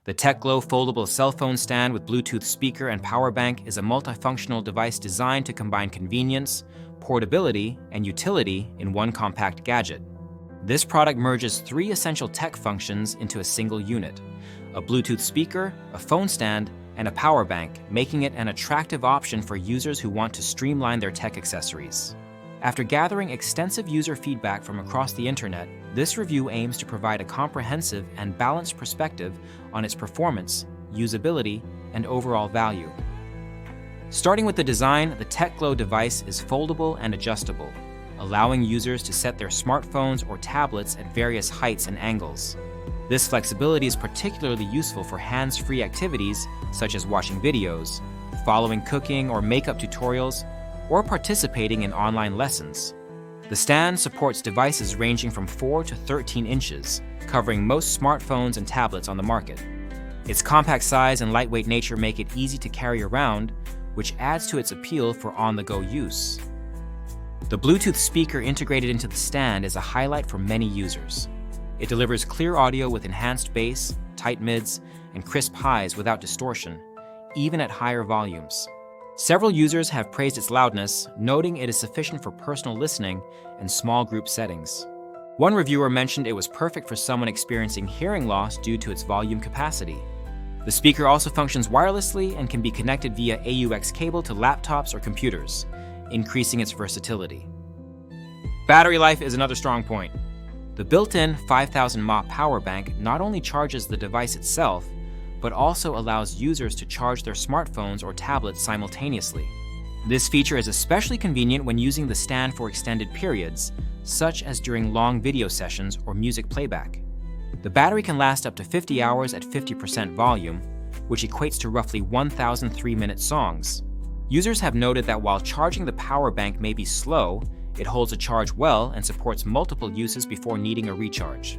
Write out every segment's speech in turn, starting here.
The TechGlow Foldable Cellphone Stand with Bluetooth speaker and power bank is a multifunctional device designed to combine convenience, portability, and utility in one compact gadget. This product merges three essential tech functions into a single unit: a Bluetooth speaker, a phone stand, and a power bank, making it an attractive option for users who want to streamline their tech accessories. After gathering extensive user feedback from across the internet, this review aims to provide a comprehensive and balanced perspective on its performance, usability, and overall value. Starting with the design, the TechGlow device is foldable and adjustable, allowing users to set their smartphones or tablets at various heights and angles. This flexibility is particularly useful for hands-free activities such as watching videos, following cooking or makeup tutorials, or participating in online lessons. The stand supports devices ranging from 4 to 13 inches, covering most smartphones and tablets on the market. Its compact size and lightweight nature make it easy to carry around, which adds to its appeal for on-the-go use. The Bluetooth speaker integrated into the stand is a highlight for many users. It delivers clear audio with enhanced bass, tight mids, and crisp highs without distortion, even at higher volumes. Several users have praised its loudness, noting it is sufficient for personal listening and small group settings. One reviewer mentioned it was perfect for someone experiencing hearing loss due to its volume capacity. The speaker also functions wirelessly and can be connected via AUX cable to laptops or computers, increasing its versatility. Battery life is another strong point. The built-in 5000 mAh power bank not only charges the device itself, but also allows users to charge their smartphones or tablets simultaneously. This feature is especially convenient when using the stand for extended periods, such as during long video sessions or music playback. The battery can last up to 50 hours at 50% volume, which equates to roughly 1,000 3-minute songs. Users have noted that while charging the power bank may be slow, it holds a charge well and supports multiple uses before needing a recharge.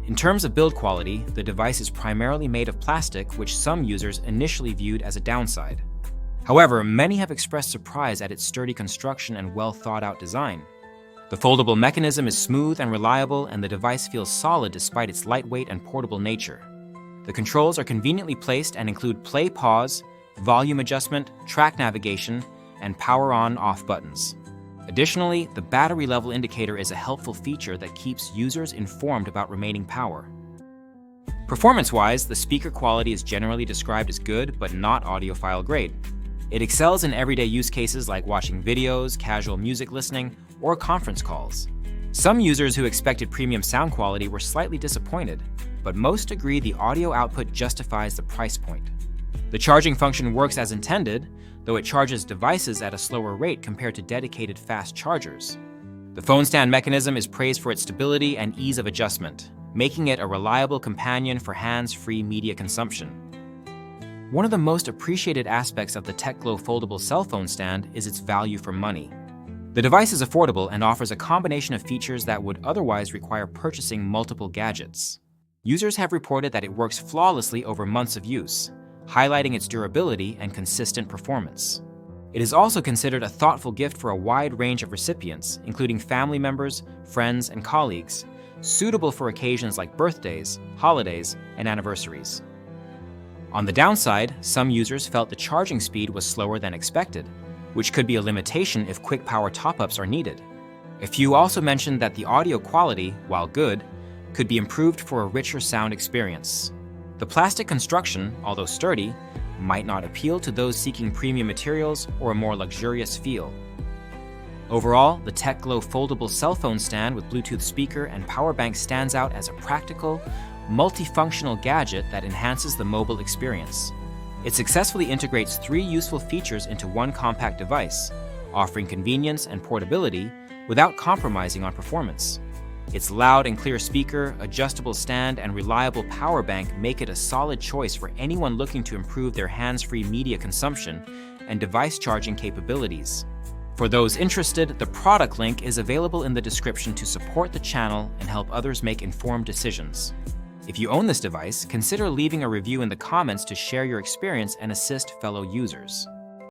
In terms of build quality, the device is primarily made of plastic, which some users initially viewed as a downside. However, many have expressed surprise at its sturdy construction and well-thought-out design. The foldable mechanism is smooth and reliable, and the device feels solid despite its lightweight and portable nature. The controls are conveniently placed and include play-pause, volume adjustment, track navigation, and power on/off buttons. Additionally, the battery level indicator is a helpful feature that keeps users informed about remaining power. Performance-wise, the speaker quality is generally described as good but not audiophile grade. It excels in everyday use cases like watching videos, casual music listening, or conference calls. Some users who expected premium sound quality were slightly disappointed, but most agree the audio output justifies the price point. The charging function works as intended, though it charges devices at a slower rate compared to dedicated fast chargers. The phone stand mechanism is praised for its stability and ease of adjustment, making it a reliable companion for hands-free media consumption. One of the most appreciated aspects of the TechGlow Foldable Cellphone Stand is its value for money. The device is affordable and offers a combination of features that would otherwise require purchasing multiple gadgets. Users have reported that it works flawlessly over months of use, highlighting its durability and consistent performance. It is also considered a thoughtful gift for a wide range of recipients, including family members, friends, and colleagues, suitable for occasions like birthdays, holidays, and anniversaries. On the downside, some users felt the charging speed was slower than expected, which could be a limitation if quick power top-ups are needed. A few also mentioned that the audio quality, while good, could be improved for a richer sound experience. The plastic construction, although sturdy, might not appeal to those seeking premium materials or a more luxurious feel. Overall, the TechGlow Foldable Cellphone Stand with Bluetooth speaker and power bank stands out as a practical, multifunctional gadget that enhances the mobile experience. It successfully integrates three useful features into one compact device, offering convenience and portability without compromising on performance. Its loud and clear speaker, adjustable stand, and reliable power bank make it a solid choice for anyone looking to improve their hands-free media consumption and device charging capabilities. For those interested, the product link is available in the description to support the channel and help others make informed decisions. If you own this device, consider leaving a review in the comments to share your experience and assist fellow users.